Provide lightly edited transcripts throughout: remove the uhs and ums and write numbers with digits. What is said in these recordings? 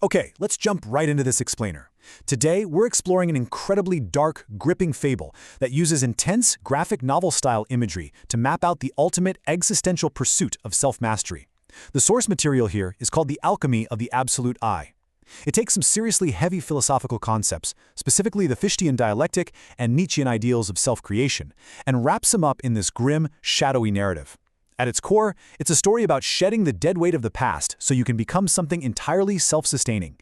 Okay, let's jump right into this explainer. Today, we're exploring an incredibly dark, gripping fable that uses intense, graphic novel-style imagery to map out the ultimate existential pursuit of self-mastery. The source material here is called The Alchemy of the Absolute I. It takes some seriously heavy philosophical concepts, specifically the Fichtean dialectic and Nietzschean ideals of self-creation, and wraps them up in this grim, shadowy narrative. At its core, it's a story about shedding the dead weight of the past so you can become something entirely self-sustaining.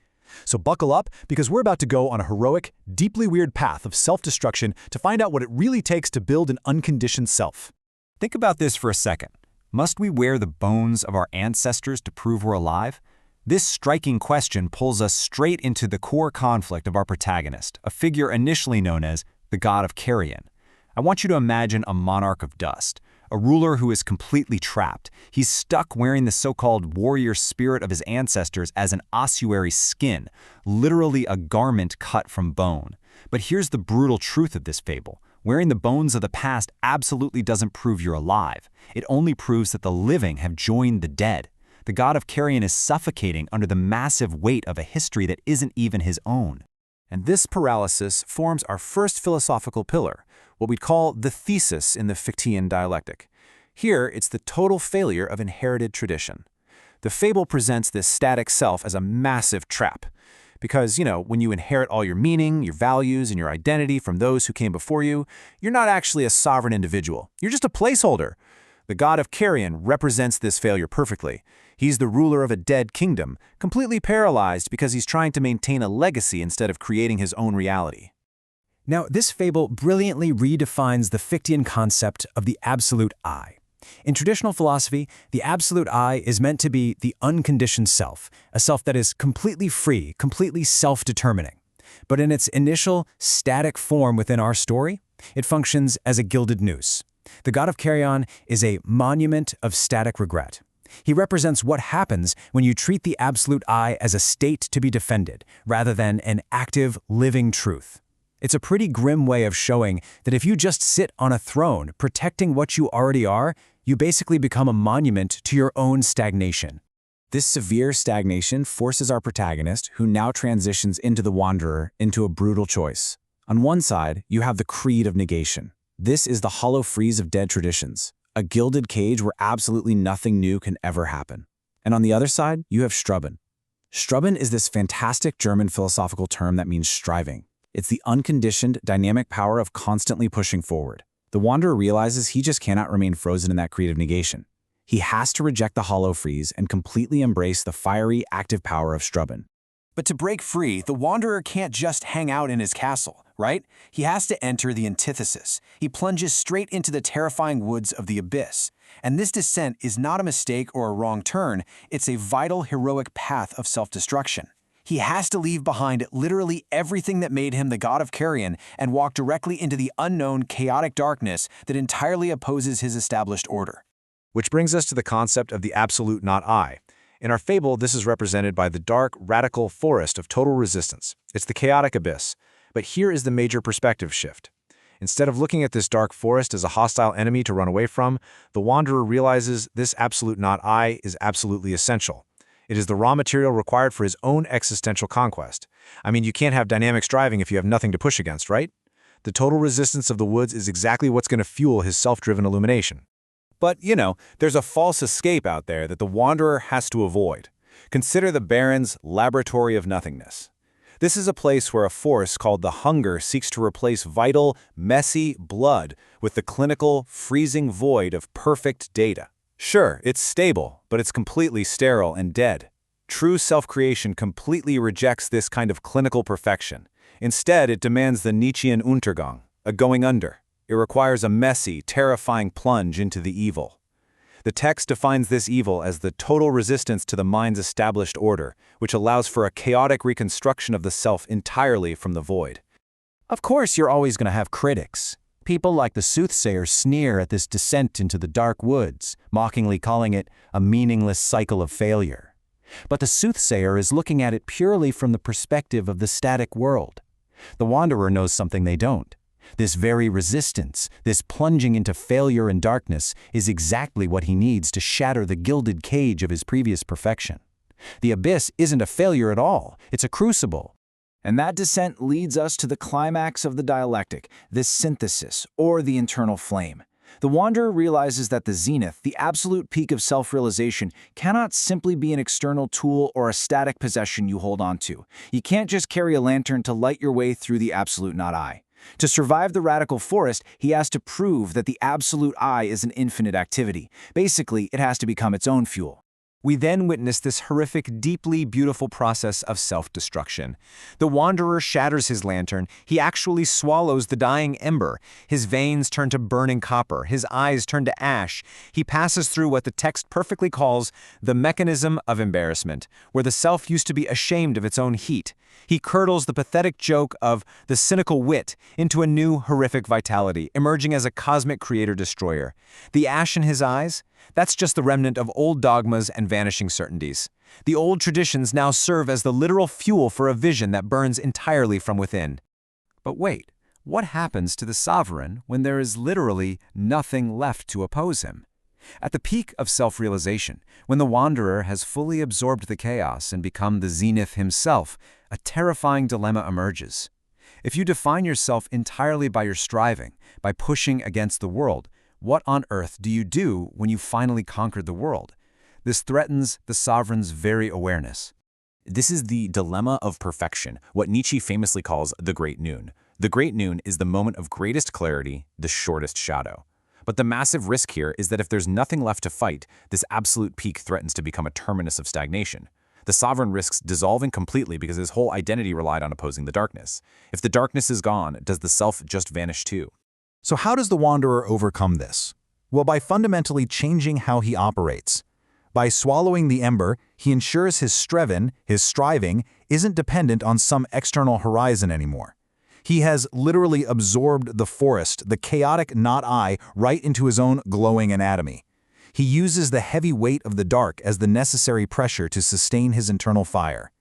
So buckle up, because we're about to go on a heroic, deeply weird path of self-destruction to find out what it really takes to build an unconditioned self. Think about this for a second. Must we wear the bones of our ancestors to prove we're alive? This striking question pulls us straight into the core conflict of our protagonist, a figure initially known as the god of Carrion. I want you to imagine a monarch of dust, a ruler who is completely trapped. He's stuck wearing the so-called warrior spirit of his ancestors as an ossuary skin, literally a garment cut from bone. But here's the brutal truth of this fable. Wearing the bones of the past absolutely doesn't prove you're alive. It only proves that the living have joined the dead. The god of Carrion is suffocating under the massive weight of a history that isn't even his own. And this paralysis forms our first philosophical pillar, what we'd call the thesis in the Fichtean dialectic. Here, it's the total failure of inherited tradition. The fable presents this static self as a massive trap. Because, when you inherit all your meaning, your values, and your identity from those who came before you, you're not actually a sovereign individual. You're just a placeholder. The god of Carrion represents this failure perfectly. He's the ruler of a dead kingdom, completely paralyzed because he's trying to maintain a legacy instead of creating his own reality. Now, this fable brilliantly redefines the Fichtean concept of the absolute I. In traditional philosophy, the absolute I is meant to be the unconditioned self, a self that is completely free, completely self-determining. But in its initial, static form within our story, it functions as a gilded noose. The god of Carrion is a monument of static regret. He represents what happens when you treat the absolute I as a state to be defended, rather than an active, living truth. It's a pretty grim way of showing that if you just sit on a throne protecting what you already are, you basically become a monument to your own stagnation. This severe stagnation forces our protagonist, who now transitions into the wanderer, into a brutal choice. On one side, you have the creed of negation. This is the hollow frieze of dead traditions, a gilded cage where absolutely nothing new can ever happen. And on the other side, you have Streben. Streben is this fantastic German philosophical term that means striving. It's the unconditioned, dynamic power of constantly pushing forward. The wanderer realizes he just cannot remain frozen in that creed of negation. He has to reject the hollow frieze and completely embrace the fiery, active power of Streben. But to break free, the wanderer can't just hang out in his castle, right? He has to enter the antithesis. He plunges straight into the terrifying woods of the abyss. And this descent is not a mistake or a wrong turn, it's a vital, heroic path of self-destruction. He has to leave behind literally everything that made him the god of Carrion and walk directly into the unknown, chaotic darkness that entirely opposes his established order. Which brings us to the concept of the absolute not I. In our fable, this is represented by the dark, radical forest of total resistance. It's the chaotic abyss. But here is the major perspective shift. Instead of looking at this dark forest as a hostile enemy to run away from, the wanderer realizes this absolute not I is absolutely essential. It is the raw material required for his own existential conquest. I mean, you can't have dynamic striving if you have nothing to push against, right? The total resistance of the woods is exactly what's going to fuel his self-driven illumination. But, there's a false escape out there that the wanderer has to avoid. Consider the Baron's laboratory of nothingness. This is a place where a force called the hunger seeks to replace vital, messy blood with the clinical, freezing void of perfect data. Sure, it's stable, but it's completely sterile and dead. True self-creation completely rejects this kind of clinical perfection. Instead, it demands the Nietzschean Untergang, a going under. It requires a messy, terrifying plunge into the evil. The text defines this evil as the total resistance to the mind's established order, which allows for a chaotic reconstruction of the self entirely from the void. Of course, you're always going to have critics. People like the soothsayer sneer at this descent into the dark woods, mockingly calling it a meaningless cycle of failure. But the soothsayer is looking at it purely from the perspective of the static world. The wanderer knows something they don't. This very resistance, this plunging into failure and darkness, is exactly what he needs to shatter the gilded cage of his previous perfection. The abyss isn't a failure at all, it's a crucible. And that descent leads us to the climax of the dialectic, this synthesis, or the internal flame. The wanderer realizes that the zenith, the absolute peak of self-realization, cannot simply be an external tool or a static possession you hold on to. You can't just carry a lantern to light your way through the absolute not I. To survive the radical forest, he has to prove that the absolute I is an infinite activity. Basically, it has to become its own fuel. We then witness this horrific, deeply beautiful process of self-destruction. The wanderer shatters his lantern. He actually swallows the dying ember. His veins turn to burning copper. His eyes turn to ash. He passes through what the text perfectly calls the mechanism of embarrassment, where the self used to be ashamed of its own heat. He curdles the pathetic joke of the cynical wit into a new horrific vitality, emerging as a cosmic creator-destroyer. The ash in his eyes? That's just the remnant of old dogmas and vanishing certainties. The old traditions now serve as the literal fuel for a vision that burns entirely from within. But wait, what happens to the sovereign when there is literally nothing left to oppose him? At the peak of self-realization, when the wanderer has fully absorbed the chaos and become the zenith himself, a terrifying dilemma emerges. If you define yourself entirely by your striving, by pushing against the world, what on earth do you do when you finally conquered the world? This threatens the sovereign's very awareness. This is the dilemma of perfection, what Nietzsche famously calls the great noon. The great noon is the moment of greatest clarity, the shortest shadow. But the massive risk here is that if there's nothing left to fight, this absolute peak threatens to become a terminus of stagnation. The sovereign risks dissolving completely because his whole identity relied on opposing the darkness. If the darkness is gone, does the self just vanish too? So how does the wanderer overcome this? Well, by fundamentally changing how he operates. By swallowing the ember, he ensures his striving, isn't dependent on some external horizon anymore. He has literally absorbed the forest, the chaotic not I, right into his own glowing anatomy. He uses the heavy weight of the dark as the necessary pressure to sustain his internal fire.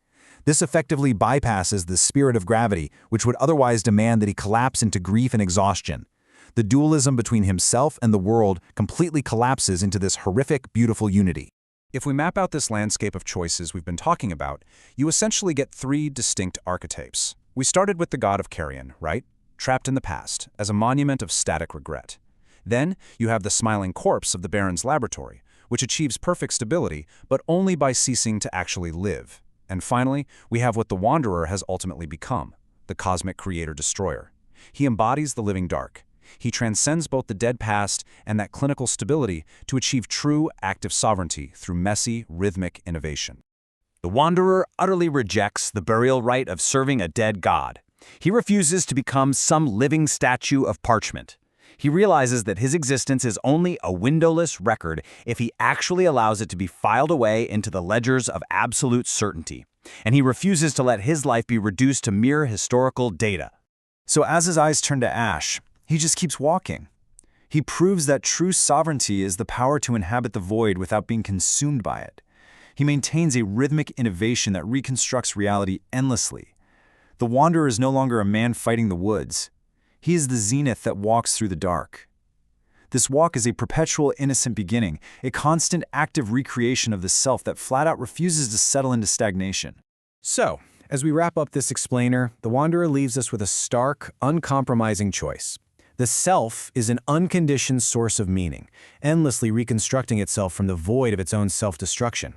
This effectively bypasses the spirit of gravity, which would otherwise demand that he collapse into grief and exhaustion. The dualism between himself and the world completely collapses into this horrific, beautiful unity. If we map out this landscape of choices we've been talking about, you essentially get three distinct archetypes. We started with the god of carrion, right? Trapped in the past, as a monument of static regret. Then you have the smiling corpse of the Baron's laboratory, which achieves perfect stability, but only by ceasing to actually live. And finally, we have what the wanderer has ultimately become, the cosmic creator-destroyer. He embodies the living dark. He transcends both the dead past and that clinical stability to achieve true active sovereignty through messy, rhythmic innovation. The wanderer utterly rejects the burial rite of serving a dead god. He refuses to become some living statue of parchment. He realizes that his existence is only a windowless record if he actually allows it to be filed away into the ledgers of absolute certainty. And he refuses to let his life be reduced to mere historical data. So as his eyes turn to ash, he just keeps walking. He proves that true sovereignty is the power to inhabit the void without being consumed by it. He maintains a rhythmic innovation that reconstructs reality endlessly. The wanderer is no longer a man fighting the woods. He is the zenith that walks through the dark. This walk is a perpetual innocent beginning, a constant active recreation of the self that flat out refuses to settle into stagnation. So, as we wrap up this explainer, the wanderer leaves us with a stark, uncompromising choice. The self is an unconditioned source of meaning, endlessly reconstructing itself from the void of its own self-destruction.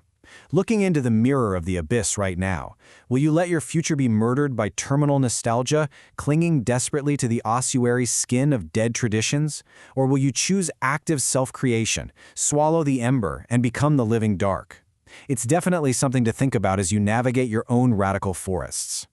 Looking into the mirror of the abyss right now, will you let your future be murdered by terminal nostalgia, clinging desperately to the ossuary skin of dead traditions? Or will you choose active self-creation, swallow the ember, and become the living dark? It's definitely something to think about as you navigate your own radical forests.